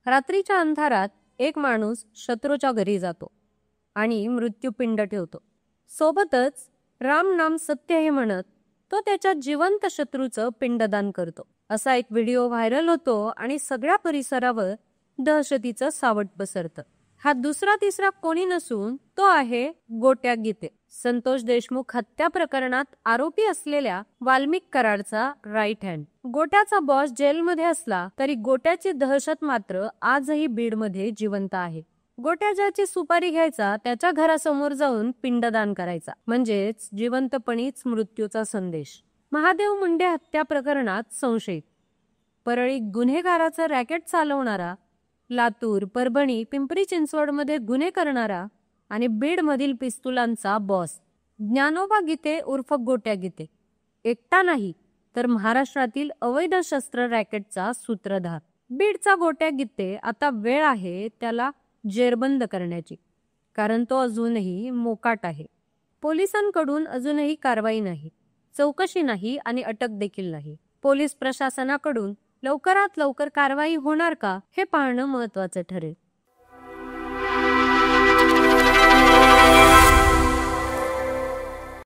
रात्रीच्या अंधारात एक माणूस शत्रूच्या घरी जातो आणि मृत्यूपिंड ठेवतो. सोबतच राम नाम सत्य हे म्हणत तो त्याच्या जिवंत शत्रूचं पिंडदान करतो. असा एक व्हिडिओ व्हायरल होतो आणि सगळ्या परिसरावर दहशतीचं सावट पसरतं. हा दुसरा तिसरा कोणी नसून तो आहे गोट्या गीते. संतोष देशमुख हत्या प्रकरणात आरोपी असलेल्या वाल्मिक कराडचा राईट हँड. गोट्याचा बॉस जेलमध्ये असला तरी गोट्याची दहशत मात्र आजही बीडमध्ये जिवंत आहे. गोट्या ज्याची सुपारी घ्यायचा त्याच्या घरासमोर जाऊन पिंडदान करायचा, म्हणजेच जिवंतपणीच मृत्यूचा संदेश. महादेव मुंडे हत्या प्रकरणात संशयित, परळी गुन्हेगाराचं रॅकेट चालवणारा, लातूर, परभणी, पिंपरी चिंचवडमध्ये गुन्हे करणारा आणि बीडमधील पिस्तुलांचा बॉस ज्ञानोबा गीते उर्फ गोट्या गीते एकटा नाही तर महाराष्ट्रातील अवैध शस्त्र रॅकेटचा सूत्रधार. बीडचा गोट्या गीते आता वेळ आहे त्याला जेरबंद करण्याची, कारण तो अजूनही मोकाट आहे. पोलिसांकडून अजूनही कारवाई नाही, चौकशी नाही आणि अटक देखील नाही. पोलीस प्रशासनाकडून लवकरात लवकर कारवाई होणार का हे पाहणं महत्त्वाचं ठरेल.